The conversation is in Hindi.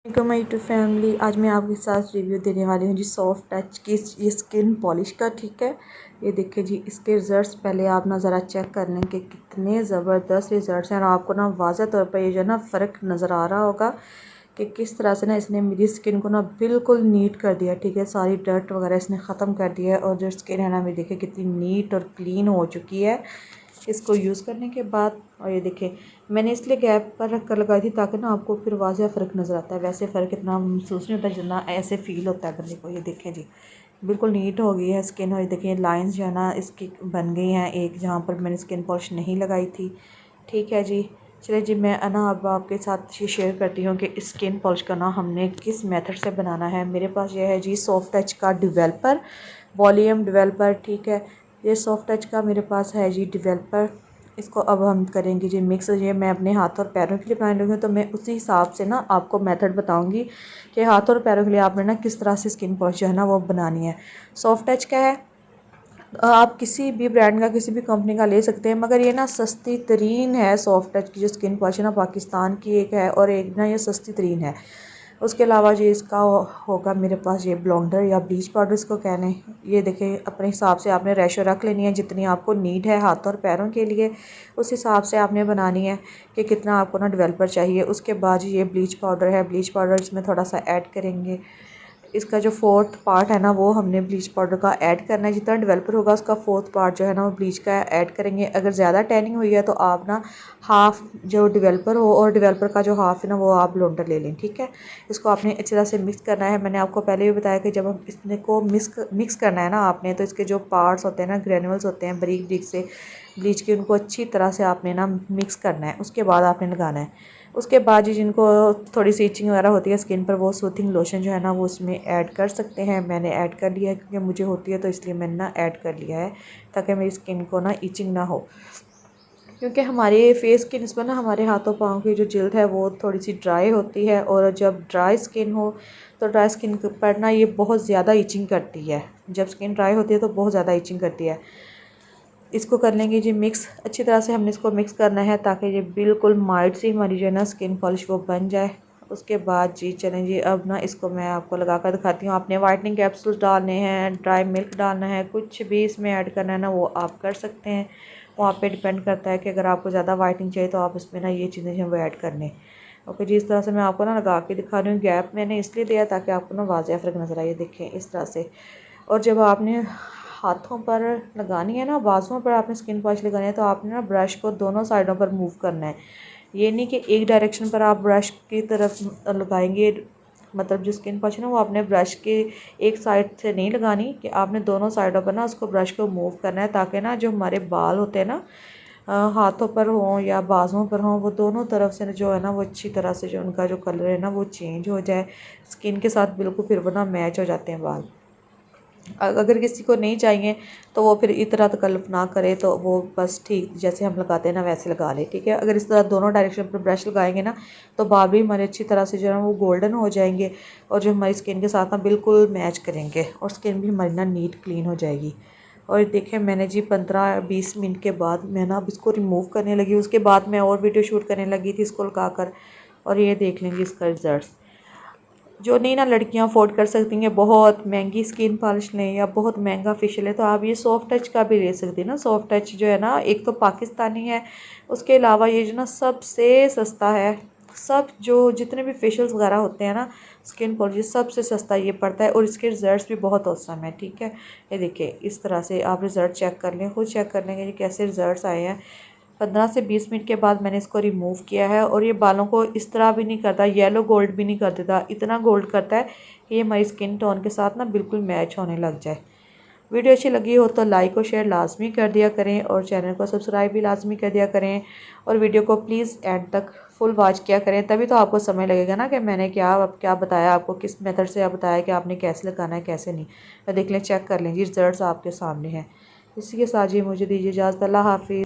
My to family. आज मैं आपके साथ रिव्यू देने वाली हूँ जी सॉफ्ट टच की ये स्किन पॉलिश का। ठीक है, ये देखिए जी इसके रिज़ल्ट्स पहले आप ना ज़रा चेक कर लें कि कितने ज़बरदस्त रिज़ल्ट्स हैं और आपको ना वाज़ह तौर पर ये जो ना फ़र्क नज़र आ रहा होगा कि किस तरह से ना इसने मेरी स्किन को ना बिल्कुल नीट कर दिया। ठीक है, सारी डर्ट वगैरह इसने ख़त्म कर दिया है और जो स्किन है ना मेरी देखिए कितनी नीट और क्लीन हो चुकी है इसको यूज़ करने के बाद। और ये देखिए मैंने इसलिए गैप पर रख कर लगाई थी ताकि ना आपको फिर वाज़ह फ़र्क नज़र आता है। वैसे फ़र्क इतना महसूस नहीं होता जितना ऐसे फ़ील होता है बंदे को। ये देखें जी बिल्कुल नीट हो गई है स्किन। और ये देखिए लाइंस जो है ना इसकी बन गई हैं एक जहाँ पर मैंने स्किन पॉलिश नहीं लगाई थी। ठीक है जी, चलिए जी मैं ना अब आपके साथ ये शेयर करती हूँ कि स्किन पॉलिश का ना हमने किस मेथड से बनाना है। मेरे पास ये है जी सॉफ्ट टच का डेवलपर, वॉल्यूम डेवलपर। ठीक है, ये सॉफ्ट टच का मेरे पास है जी डेवलपर। इसको अब हम करेंगे जी मिक्स। ये मैं अपने हाथ और पैरों के लिए बनाने लगी हूँ तो मैं उसी हिसाब से ना आपको मेथड बताऊँगी कि हाथ और पैरों के लिए आपने ना किस तरह से स्किन पॉलिश जो है ना वो बनानी है। सॉफ्ट टच का है, आप किसी भी ब्रांड का किसी भी कंपनी का ले सकते हैं, मगर ये ना सस्ती तरीन है। सॉफ्ट टच की जो स्किन पॉलिश है ना पाकिस्तान की एक है और एक ना ये सस्ती तरीन है। उसके अलावा ये इसका होगा मेरे पास ये ब्लोंडर या ब्लीच पाउडर इसको कहने। ये देखें अपने हिसाब से आपने रेशो रख लेनी है जितनी आपको नीड है हाथ और पैरों के लिए, उस हिसाब से आपने बनानी है कि कितना आपको ना डेवलपर चाहिए। उसके बाद ये ब्लीच पाउडर है, ब्लीच पाउडर इसमें थोड़ा सा ऐड करेंगे। इसका जो फोर्थ पार्ट है ना वो हमने ब्लीच पाउडर का ऐड करना है। जितना डेवलपर होगा उसका फोर्थ पार्ट जो है ना वो ब्लीच का ऐड करेंगे। अगर ज़्यादा टैनिंग हुई है तो आप ना हाफ़ जो डेवलपर हो और डेवलपर का जो हाफ़ है ना वो आप ब्लोंडर ले लें। ठीक है, इसको आपने अच्छी तरह से मिक्स करना है। मैंने आपको पहले भी बताया कि जब हम इसने को मिक्स करना है ना आपने, तो इसके जो पार्ट्स होते हैं ना ग्रेनुअल्स होते हैं बारीक बारीक से ब्लीच के, उनको अच्छी तरह से आपने ना मिक्स करना है। उसके बाद आपने लगाना है। उसके बाद जी जिनको थोड़ी सी इचिंग वगैरह होती है स्किन पर वो सूथिंग लोशन जो है ना वो उसमें ऐड कर सकते हैं। मैंने ऐड कर लिया है क्योंकि मुझे होती है तो इसलिए मैंने ना ऐड कर लिया है ताकि मेरी स्किन को ना इचिंग ना हो। क्योंकि हमारे फेस की निस्बत ना हमारे हाथों पाँव की जो जिल्द है वो थोड़ी सी ड्राई होती है और जब ड्राई स्किन हो तो ड्राई स्किन पर ना ये बहुत ज़्यादा इचिंग करती है। जब स्किन ड्राई होती है तो बहुत ज़्यादा इचिंग करती है। इसको कर लेंगे जी मिक्स। अच्छी तरह से हमने इसको मिक्स करना है ताकि ये बिल्कुल माइल्ड सी हमारी जो है ना स्किन पॉलिश वो बन जाए। उसके बाद जी चलें जी अब ना इसको मैं आपको लगा कर दिखाती हूँ। आपने वाइटनिंग कैप्सूल्स डालने हैं, ड्राई मिल्क डालना है, कुछ भी इसमें ऐड करना है ना वो आप कर सकते हैं। वो आप पे डिपेंड करता है कि अगर आपको ज़्यादा वाइटनिंग चाहिए तो आप इसमें ना ये चीज़ें जो वो ऐड कर लें। ओके जी, इस तरह से मैं आपको ना लगा के दिखा रही हूँ। गैप मैंने इसलिए दिया ताकि आपको ना वाज़ेह फ़र्क नज़र आए। देखें इस तरह से। और जब आपने हाथों पर लगानी है ना, बाजुओं पर आपने स्किन पॉलिश लगानी है तो आपने ना ब्रश को दोनों साइडों पर मूव करना है। ये नहीं कि एक डायरेक्शन पर आप ब्रश की तरफ लगाएंगे, मतलब जो स्किन पॉलिश है ना वो आपने ब्रश के एक साइड से नहीं लगानी कि आपने दोनों साइडों पर ना उसको ब्रश को मूव करना है ताकि ना जो हमारे बाल होते हैं ना हाथों पर हों या बाजुओं पर हों वो दोनों तरफ से जो है ना वो अच्छी तरह से जो उनका जो कलर है ना वो चेंज हो जाए स्किन के साथ, बिल्कुल फिर वो ना मैच हो जाते हैं बाल। अगर किसी को नहीं चाहिए तो वो फिर इतना तकल्लुफ़ ना करे तो वो बस ठीक जैसे हम लगाते हैं ना वैसे लगा ले। ठीक है, अगर इस तरह दोनों डायरेक्शन पर ब्रश लगाएंगे ना तो बाल भी हमारे अच्छी तरह से जो है वो गोल्डन हो जाएंगे और जो हमारी स्किन के साथ ना बिल्कुल मैच करेंगे और स्किन भी हमारी ना नीट क्लीन हो जाएगी। और देखें मैंने जी 15-20 मिनट के बाद मैं ना अब इसको रिमूव करने लगी। उसके बाद मैं और वीडियो शूट करने लगी थी इसको लगा कर। और ये देख लेंगे इसका रिज़ल्ट। जो नहीं ना लड़कियां अफोर्ड कर सकती हैं बहुत महंगी स्किन पॉलिश लें या बहुत महंगा फेशियल है तो आप ये सॉफ्ट टच का भी ले सकती हैं ना। सॉफ्ट टच जो है ना एक तो पाकिस्तानी है, उसके अलावा ये जो ना सबसे सस्ता है। सब जो जितने भी फेशियल्स वगैरह होते हैं ना स्किन पॉलिश सबसे सस्ता ये पड़ता है और इसके रिजल्ट्स भी बहुत औसम है। ठीक है, ये देखिए इस तरह से आप रिज़ल्ट चेक कर लें, खुद चेक कर लेंगे कैसे रिजल्ट्स आए हैं। 15 से 20 मिनट के बाद मैंने इसको रिमूव किया है और ये बालों को इस तरह भी नहीं करता, येलो गोल्ड भी नहीं कर देता, इतना गोल्ड करता है कि ये हमारी स्किन टोन के साथ ना बिल्कुल मैच होने लग जाए। वीडियो अच्छी लगी हो तो लाइक और शेयर लाजमी कर दिया करें और चैनल को सब्सक्राइब भी लाजमी कर दिया करें और वीडियो को प्लीज़ एंड तक फुल वॉच किया करें, तभी तो आपको समझ लगेगा ना कि मैंने क्या बताया आपको, किस मेथड से आप बताया कि आपने कैसे लगाना है कैसे नहीं। तो देख लें, चेक कर लें जी रिजल्ट्स आपके सामने हैं। इसी के साथ जी मुझे दीजिए इजाज़त। अल्लाह हाफिज़।